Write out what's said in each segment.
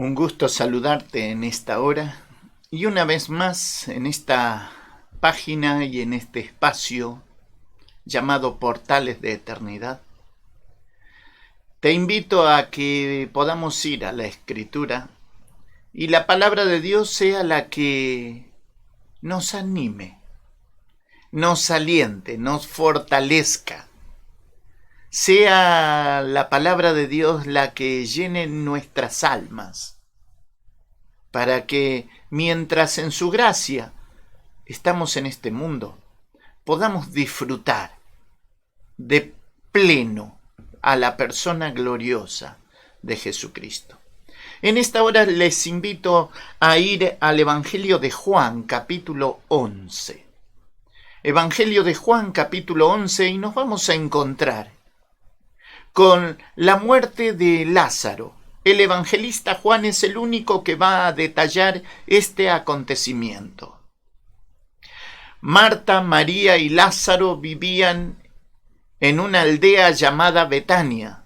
Un gusto saludarte en esta hora y una vez más en esta página y en este espacio llamado Portales de Eternidad. Te invito a que podamos ir a la Escritura y la palabra de Dios sea la que nos anime, nos aliente, nos fortalezca. Sea la palabra de Dios la que llene nuestras almas, para que mientras en su gracia estamos en este mundo, podamos disfrutar de pleno a la persona gloriosa de Jesucristo. En esta hora les invito a ir al Evangelio de Juan, capítulo 11. Evangelio de Juan, capítulo 11, y nos vamos a encontrar con la muerte de Lázaro. El evangelista Juan es el único que va a detallar este acontecimiento. Marta, María y Lázaro vivían en una aldea llamada Betania.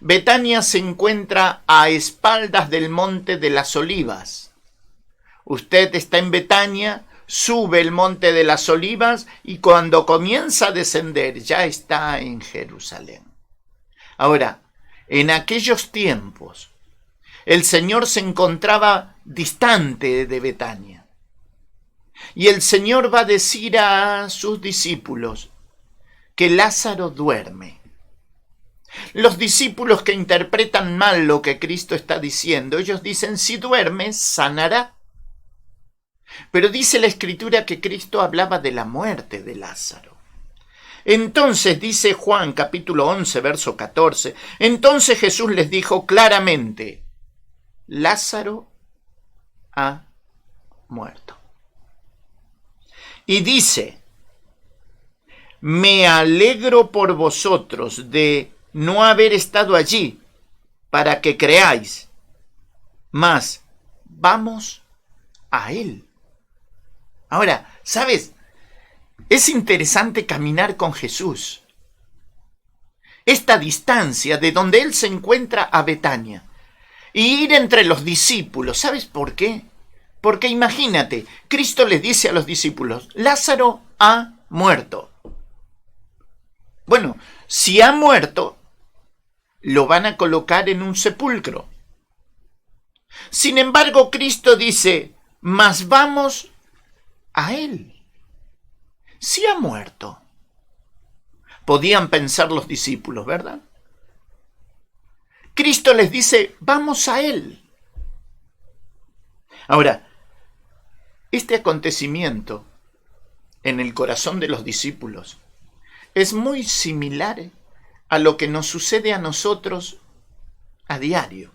Betania se encuentra a espaldas del Monte de las Olivas. Usted está en Betania, sube el Monte de las Olivas y cuando comienza a descender ya está en Jerusalén. Ahora, en aquellos tiempos, el Señor se encontraba distante de Betania. Y el Señor va a decir a sus discípulos que Lázaro duerme. Los discípulos que interpretan mal lo que Cristo está diciendo, ellos dicen, si duerme, sanará. Pero dice la Escritura que Cristo hablaba de la muerte de Lázaro. Entonces, dice Juan capítulo 11, verso 14, entonces Jesús les dijo claramente, Lázaro ha muerto. Y dice, me alegro por vosotros de no haber estado allí para que creáis, mas vamos a él. Ahora, ¿sabes? Es interesante caminar con Jesús. Esta distancia de donde Él se encuentra a Betania y ir entre los discípulos. ¿Sabes por qué? Porque imagínate, Cristo les dice a los discípulos, Lázaro ha muerto. Bueno, si ha muerto, lo van a colocar en un sepulcro. Sin embargo, Cristo dice, mas vamos a Él. Si ha muerto. Podían pensar los discípulos, ¿verdad? Cristo les dice, vamos a Él. Ahora, este acontecimiento en el corazón de los discípulos es muy similar a lo que nos sucede a nosotros a diario.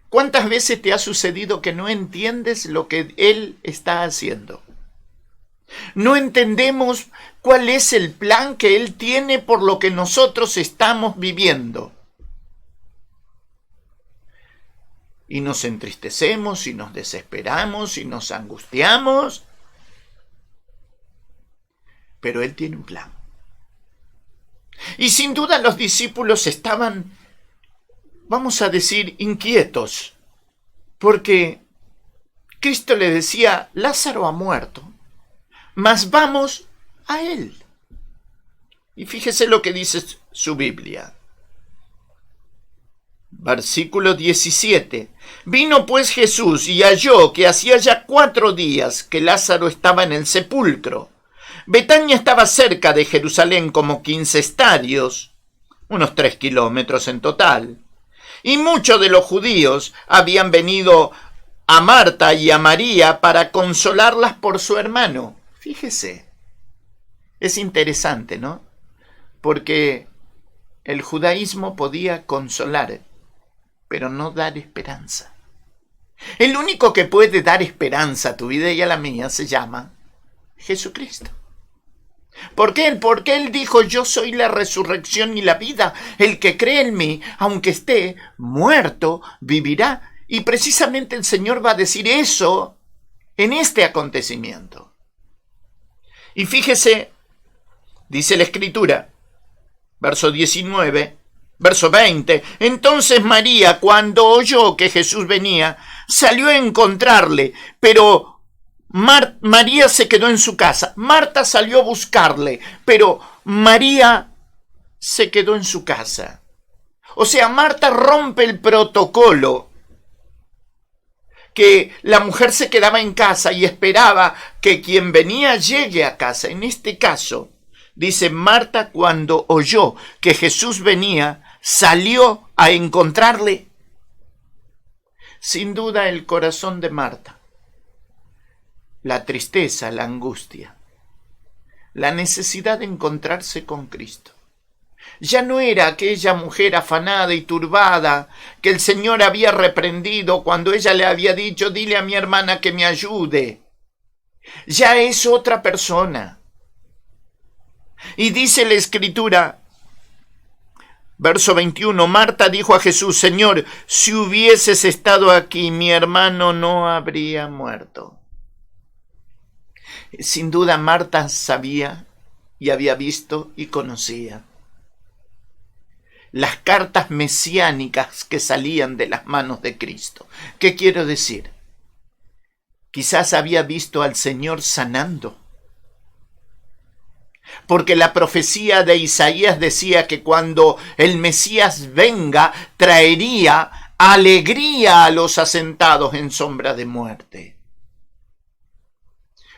¿Cuántas veces te ha sucedido que no entiendes lo que Él está haciendo? No entendemos cuál es el plan que Él tiene por lo que nosotros estamos viviendo. Y nos entristecemos, y nos desesperamos, y nos angustiamos. Pero Él tiene un plan. Y sin duda los discípulos estaban, vamos a decir, inquietos. Porque Cristo le decía, Lázaro ha muerto. Mas vamos a Él. Y fíjese lo que dice su Biblia. Versículo 17. Vino pues Jesús y halló que hacía ya 4 días que Lázaro estaba en el sepulcro. Betania estaba cerca de Jerusalén como 15 estadios, unos 3 kilómetros en total. Y muchos de los judíos habían venido a Marta y a María para consolarlas por su hermano. Fíjese, es interesante, ¿no? Porque el judaísmo podía consolar, pero no dar esperanza. El único que puede dar esperanza a tu vida y a la mía se llama Jesucristo. ¿Por qué? Porque Él dijo, yo soy la resurrección y la vida. El que cree en mí, aunque esté muerto, vivirá. Y precisamente el Señor va a decir eso en este acontecimiento. Y fíjese, dice la Escritura, verso 19, Verso 20. Entonces María, cuando oyó que Jesús venía, salió a encontrarle, pero María se quedó en su casa. Marta salió a buscarle, pero María se quedó en su casa. O sea, Marta rompe el protocolo, que la mujer se quedaba en casa y esperaba que quien venía llegue a casa. En este caso, dice Marta, cuando oyó que Jesús venía, salió a encontrarle. Sin duda el corazón de Marta, la tristeza, la angustia, la necesidad de encontrarse con Cristo. Ya no era aquella mujer afanada y turbada que el Señor había reprendido cuando ella le había dicho: dile a mi hermana que me ayude. Ya es otra persona. Y dice la Escritura, verso 21, Marta dijo a Jesús: Señor, si hubieses estado aquí, mi hermano no habría muerto. Sin duda Marta sabía y había visto y conocía las cartas mesiánicas que salían de las manos de Cristo. ¿Qué quiero decir? Quizás había visto al Señor sanando, porque la profecía de Isaías decía que cuando el Mesías venga, traería alegría a los asentados en sombra de muerte.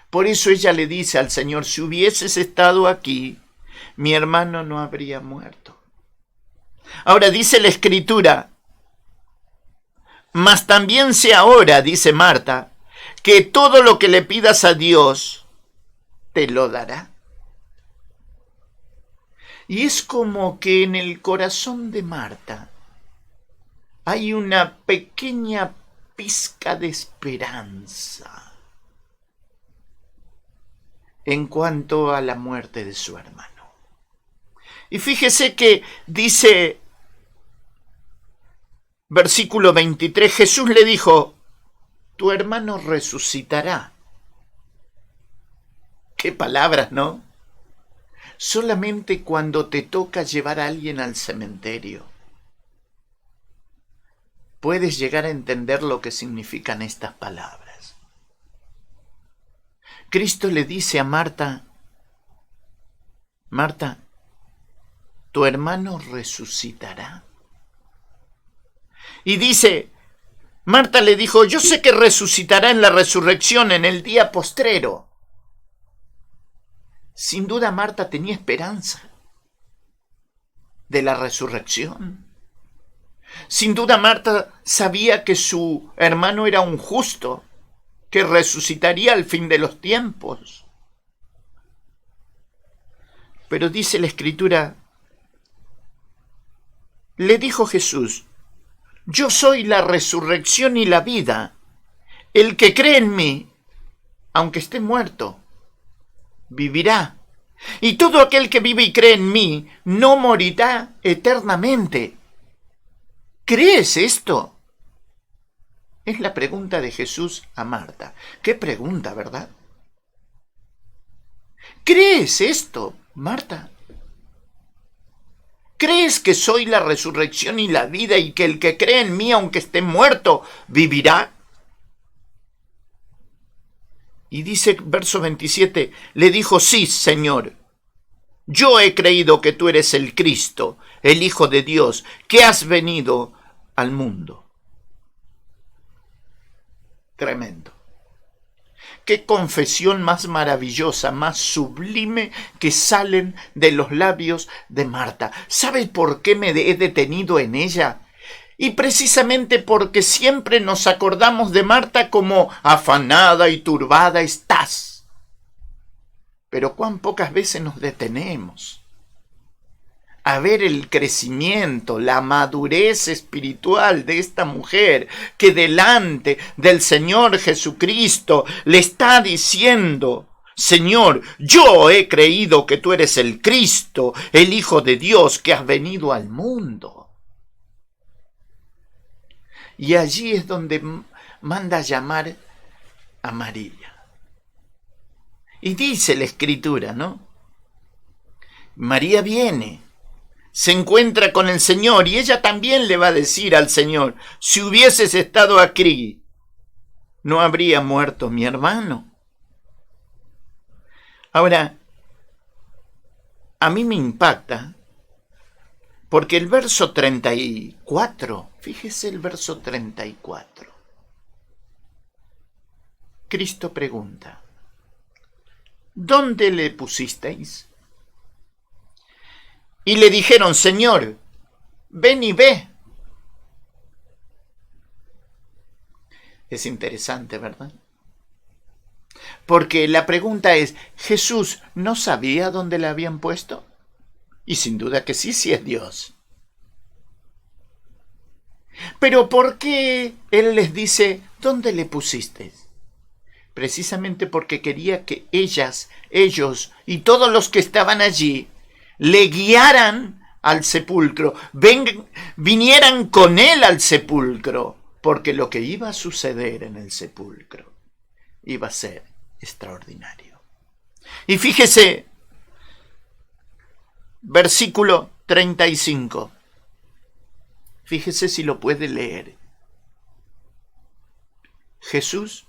Por eso ella le dice al Señor: si hubieses estado aquí, mi hermano no habría muerto. Ahora dice la Escritura: mas también sé ahora, dice Marta, que todo lo que le pidas a Dios, te lo dará. Y es como que en el corazón de Marta hay una pequeña pizca de esperanza en cuanto a la muerte de su hermano. Y fíjese que dice, versículo 23, Jesús le dijo: tu hermano resucitará. Qué palabras, ¿no? Solamente cuando te toca llevar a alguien al cementerio puedes llegar a entender lo que significan estas palabras. Cristo le dice a Marta: Marta, tu hermano resucitará. Y dice, Marta le dijo: yo sé que resucitará en la resurrección, en el día postrero. Sin duda Marta tenía esperanza de la resurrección. Sin duda Marta sabía que su hermano era un justo, que resucitaría al fin de los tiempos. Pero dice la Escritura, le dijo Jesús: yo soy la resurrección y la vida. El que cree en mí, aunque esté muerto, vivirá. Y todo aquel que vive y cree en mí no morirá eternamente. ¿Crees esto? Es la pregunta de Jesús a Marta. Qué pregunta, ¿verdad? ¿Crees esto, Marta? ¿Crees que soy la resurrección y la vida y que el que cree en mí, aunque esté muerto, vivirá? Y dice, verso 27, le dijo: sí, Señor, yo he creído que tú eres el Cristo, el Hijo de Dios, que has venido al mundo. Tremendo. Qué confesión más maravillosa, más sublime que salen de los labios de Marta. ¿Sabes por qué me he detenido en ella? Y precisamente porque siempre nos acordamos de Marta como afanada y turbada estás. Pero cuán pocas veces nos detenemos a ver el crecimiento, la madurez espiritual de esta mujer que delante del Señor Jesucristo le está diciendo: Señor, yo he creído que tú eres el Cristo, el Hijo de Dios, que has venido al mundo. Y allí es donde manda llamar a María. Y dice la Escritura, ¿no? María viene se encuentra con el Señor y ella también le va a decir al Señor, si hubieses estado aquí, ¿no habría muerto mi hermano? Ahora, a mí me impacta porque el verso 34, fíjese el verso 34. Cristo pregunta, ¿dónde le pusisteis? Y le dijeron, Señor, ven y ve. Es interesante, ¿verdad? Porque la pregunta es, ¿Jesús no sabía dónde le habían puesto? Y sin duda que sí, sí es Dios. Pero ¿por qué Él les dice, ¿dónde le pusisteis? Precisamente porque quería que ellos y todos los que estaban allí le guiaran al sepulcro, vinieran con él al sepulcro, porque lo que iba a suceder en el sepulcro iba a ser extraordinario. Y fíjese, versículo 35. Fíjese si lo puede leer. Jesús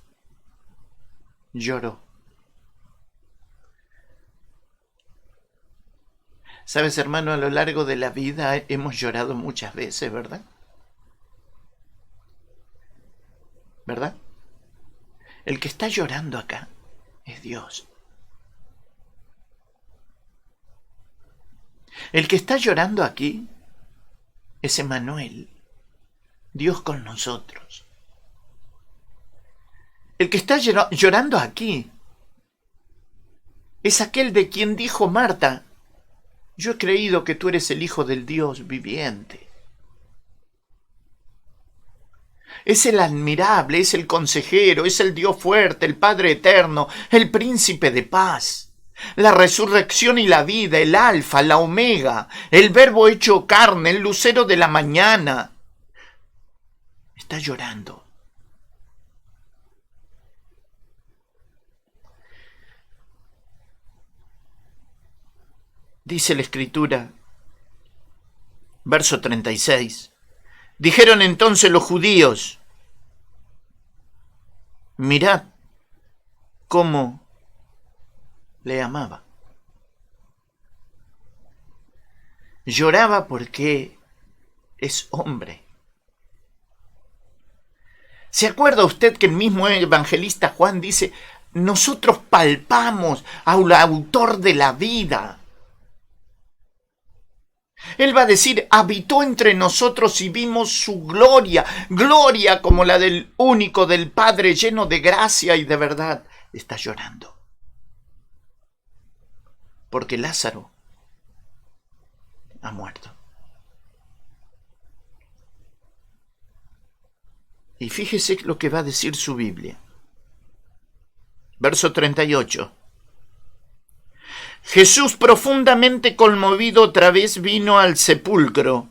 lloró. Sabes, hermano, a lo largo de la vida hemos llorado muchas veces, ¿verdad? ¿Verdad? El que está llorando acá es Dios. El que está llorando aquí es Emmanuel, Dios con nosotros. El que está llorando aquí es aquel de quien dijo Marta, yo he creído que tú eres el Hijo del Dios viviente. Es el admirable, es el consejero, es el Dios fuerte, el Padre eterno, el príncipe de paz, la resurrección y la vida, el alfa, la omega, el verbo hecho carne, el lucero de la mañana. Está llorando. Dice la Escritura, verso 36, dijeron entonces los judíos, mirad cómo le amaba. Lloraba porque es hombre. ¿Se acuerda usted que el mismo evangelista Juan dice, nosotros palpamos al autor de la vida? Él va a decir, habitó entre nosotros y vimos su gloria, gloria como la del único del Padre, lleno de gracia y de verdad. Está llorando. Porque Lázaro ha muerto. Y fíjese lo que va a decir su Biblia. Verso 38. Jesús, profundamente conmovido, otra vez vino al sepulcro.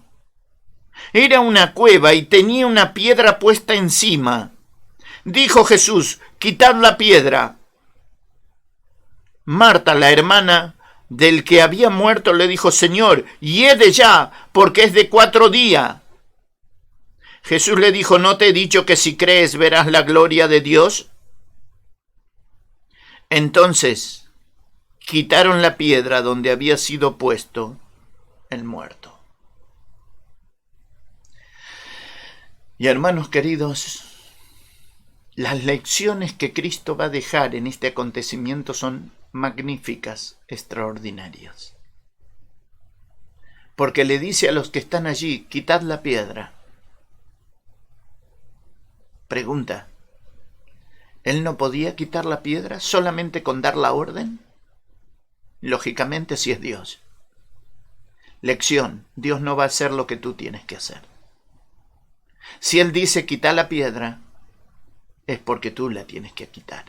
Era una cueva y tenía una piedra puesta encima. Dijo Jesús, quitad la piedra. Marta, la hermana del que había muerto, le dijo, Señor, hiede ya, porque es de 4 días. Jesús le dijo, ¿no te he dicho que si crees verás la gloria de Dios? Entonces quitaron la piedra donde había sido puesto el muerto. Y hermanos queridos, las lecciones que Cristo va a dejar en este acontecimiento son magníficas, extraordinarias. Porque le dice a los que están allí, quitad la piedra. Pregunta, ¿él no podía quitar la piedra solamente con dar la orden? Lógicamente, sí es Dios. Lección, Dios no va a hacer lo que tú tienes que hacer. Si Él dice quita la piedra, es porque tú la tienes que quitar.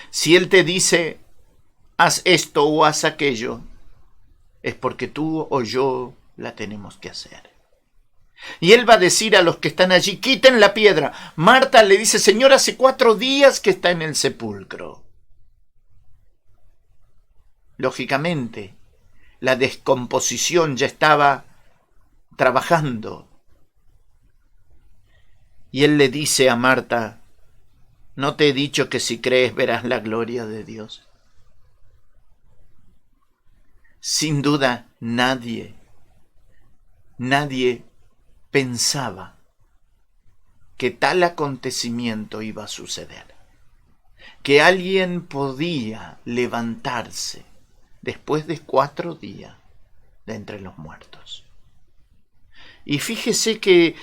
Si Él te dice haz esto o haz aquello, es porque tú o yo la tenemos que hacer. Y Él va a decir a los que están allí, quiten la piedra. Marta le dice, Señor, hace 4 días que está en el sepulcro. Lógicamente, la descomposición ya estaba trabajando. Y él le dice a Marta, ¿no te he dicho que si crees verás la gloria de Dios? Sin duda, nadie pensaba que tal acontecimiento iba a suceder, que alguien podía levantarse después de 4 días de entre los muertos. Y fíjese que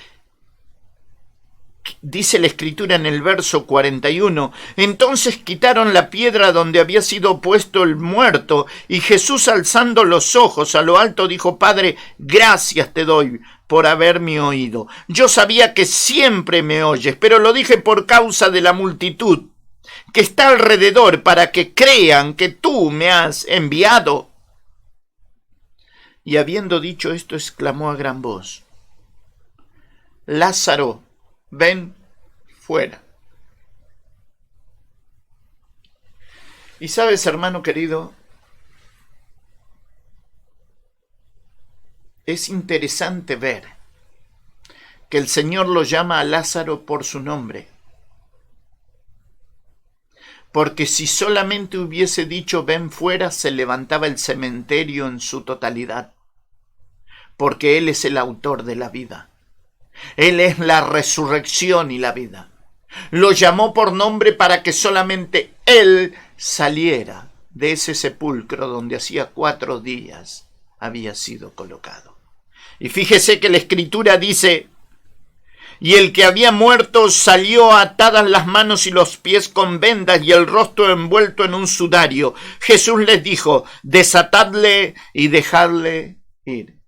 dice la Escritura en el verso 41, entonces quitaron la piedra donde había sido puesto el muerto, y Jesús, alzando los ojos a lo alto, dijo, Padre, gracias te doy por haberme oído. Yo sabía que siempre me oyes, pero lo dije por causa de la multitud que está alrededor, para que crean que tú me has enviado. Y habiendo dicho esto, exclamó a gran voz, Lázaro, ven fuera. Y sabes, hermano querido, es interesante ver que el Señor lo llama a Lázaro por su nombre. Porque si solamente hubiese dicho ven fuera, se levantaba el cementerio en su totalidad. Porque Él es el autor de la vida. Él es la resurrección y la vida. Lo llamó por nombre para que solamente Él saliera de ese sepulcro donde hacía 4 días había sido colocado. Y fíjese que la Escritura dice, y el que había muerto salió atadas las manos y los pies con vendas y el rostro envuelto en un sudario. Jesús les dijo, desatadle y dejadle ir.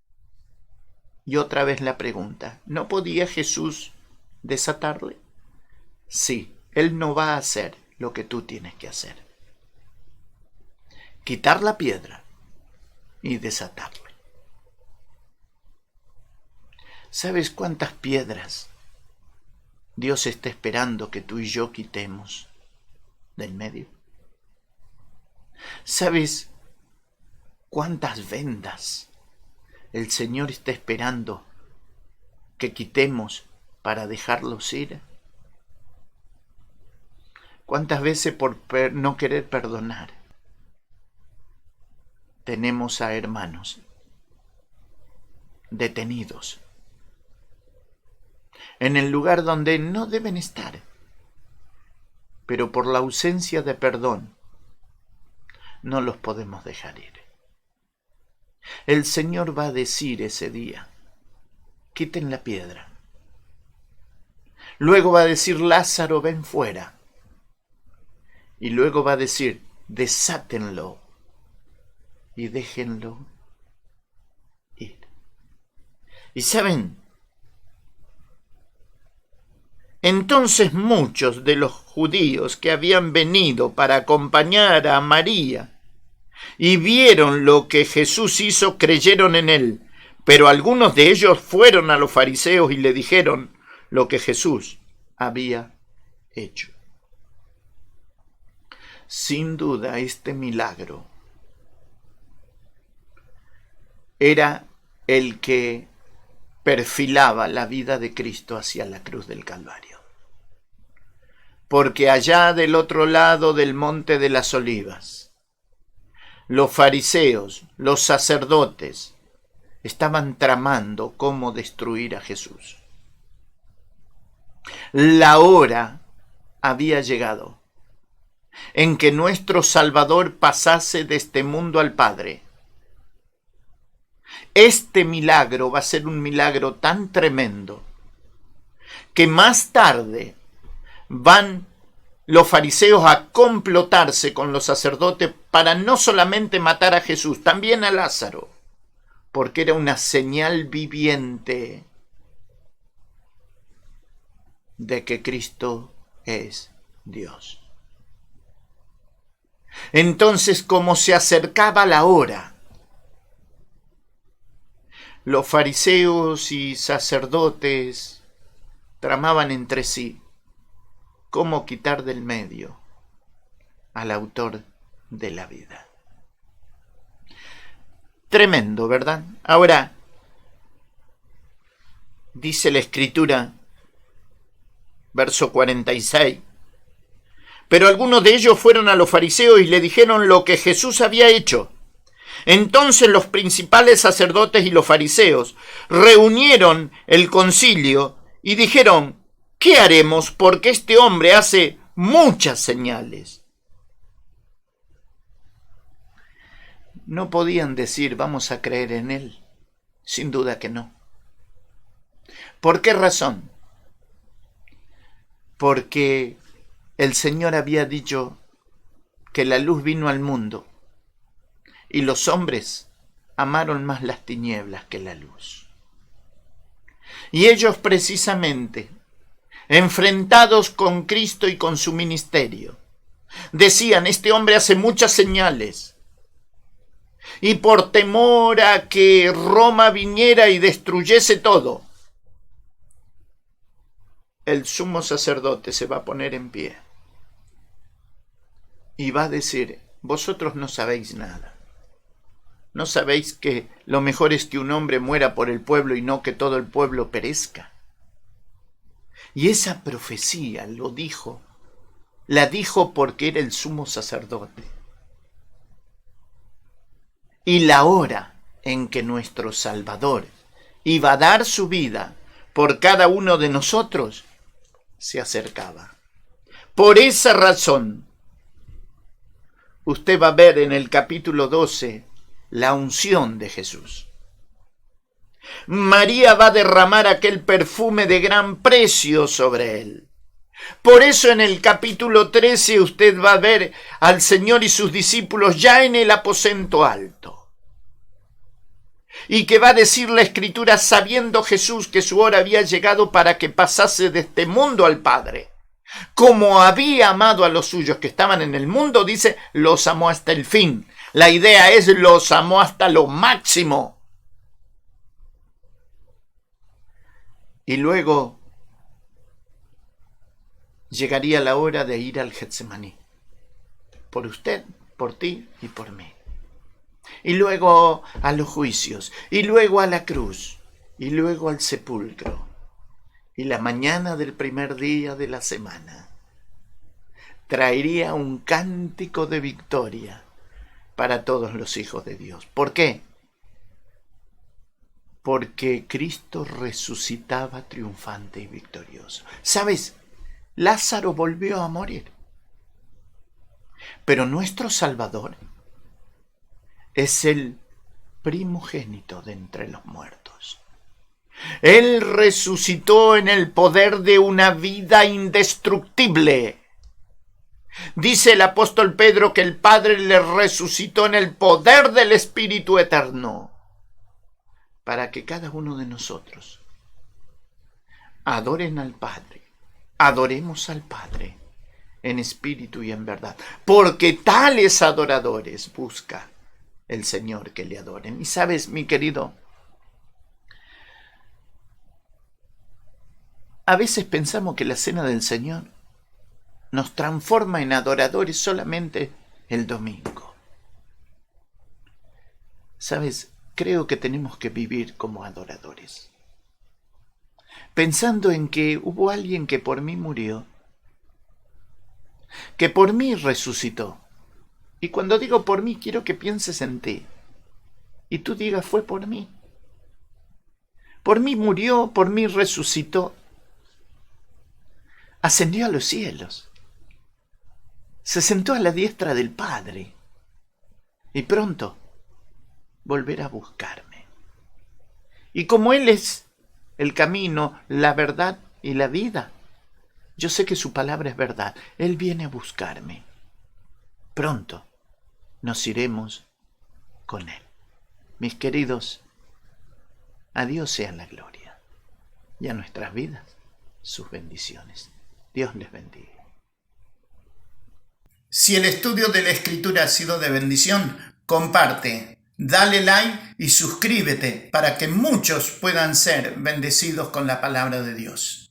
Y otra vez la pregunta, ¿no podía Jesús desatarle? Sí, Él no va a hacer lo que tú tienes que hacer. Quitar la piedra y desatarle. ¿Sabes cuántas piedras Dios está esperando que tú y yo quitemos del medio? ¿Sabes cuántas vendas el Señor está esperando que quitemos para dejarlos ir? ¿Cuántas veces por no querer perdonar tenemos a hermanos detenidos en el lugar donde no deben estar, pero por la ausencia de perdón no los podemos dejar ir? El Señor va a decir ese día, quiten la piedra. Luego va a decir, Lázaro, ven fuera. Y luego va a decir, desátenlo y déjenlo ir. Y saben, entonces muchos de los judíos que habían venido para acompañar a María y vieron lo que Jesús hizo, creyeron en él. Pero algunos de ellos fueron a los fariseos y le dijeron lo que Jesús había hecho. Sin duda, este milagro era el que perfilaba la vida de Cristo hacia la cruz del Calvario. Porque allá del otro lado del monte de las Olivas, los fariseos, los sacerdotes, estaban tramando cómo destruir a Jesús. La hora había llegado en que nuestro Salvador pasase de este mundo al Padre. Este milagro va a ser un milagro tan tremendo que más tarde van los fariseos a complotarse con los sacerdotes para no solamente matar a Jesús, también a Lázaro, porque era una señal viviente de que Cristo es Dios. Entonces, como se acercaba la hora, los fariseos y sacerdotes tramaban entre sí cómo quitar del medio al autor de la vida. Tremendo, ¿verdad? Ahora, dice la Escritura, verso 46, pero algunos de ellos fueron a los fariseos y le dijeron lo que Jesús había hecho. Entonces los principales sacerdotes y los fariseos reunieron el concilio y dijeron, ¿qué haremos? Porque este hombre hace muchas señales. No podían decir, vamos a creer en él. Sin duda que no. ¿Por qué razón? Porque el Señor había dicho que la luz vino al mundo y los hombres amaron más las tinieblas que la luz. Y ellos precisamente, enfrentados con Cristo y con su ministerio, decían, este hombre hace muchas señales, y por temor a que Roma viniera y destruyese todo, el sumo sacerdote se va a poner en pie y va a decir, vosotros no sabéis nada. ¿No sabéis que lo mejor es que un hombre muera por el pueblo y no que todo el pueblo perezca? Y esa profecía la dijo porque era el sumo sacerdote. Y la hora en que nuestro Salvador iba a dar su vida por cada uno de nosotros se acercaba. Por esa razón, usted va a ver en el capítulo 12 la unción de Jesús. María va a derramar aquel perfume de gran precio sobre él. Por eso en el capítulo 13 usted va a ver al Señor y sus discípulos ya en el aposento alto. Y que va a decir la Escritura, sabiendo Jesús que su hora había llegado para que pasase de este mundo al Padre. Como había amado a los suyos que estaban en el mundo, dice, los amó hasta el fin. La idea es, los amó hasta lo máximo. Y luego llegaría la hora de ir al Getsemaní. Por usted, por ti y por mí. Y luego a los juicios, y luego a la cruz, y luego al sepulcro. Y la mañana del primer día de la semana traería un cántico de victoria para todos los hijos de Dios. ¿Por qué? Porque Cristo resucitaba triunfante y victorioso. ¿Sabes? Lázaro volvió a morir. Pero nuestro Salvador es el primogénito de entre los muertos. Él resucitó en el poder de una vida indestructible. Dice el apóstol Pedro que el Padre le resucitó en el poder del Espíritu Eterno, para que cada uno de nosotros adoren al Padre, adoremos al Padre en espíritu y en verdad, porque tales adoradores busca el Señor que le adoren. Y sabes, mi querido, a veces pensamos que la cena del Señor nos transforma en adoradores solamente el domingo. ¿Sabes? Creo que tenemos que vivir como adoradores. Pensando en que hubo alguien que por mí murió, que por mí resucitó. Y cuando digo por mí, quiero que pienses en ti. Y tú digas, fue por mí. Por mí murió, por mí resucitó. Ascendió a los cielos. Se sentó a la diestra del Padre. Y pronto volverá a buscarme. Y como Él es el camino, la verdad y la vida, yo sé que su palabra es verdad. Él viene a buscarme. Pronto nos iremos con Él. Mis queridos, a Dios sea la gloria y a nuestras vidas sus bendiciones. Dios les bendiga. Si el estudio de la Escritura ha sido de bendición, comparte, dale like y suscríbete para que muchos puedan ser bendecidos con la palabra de Dios.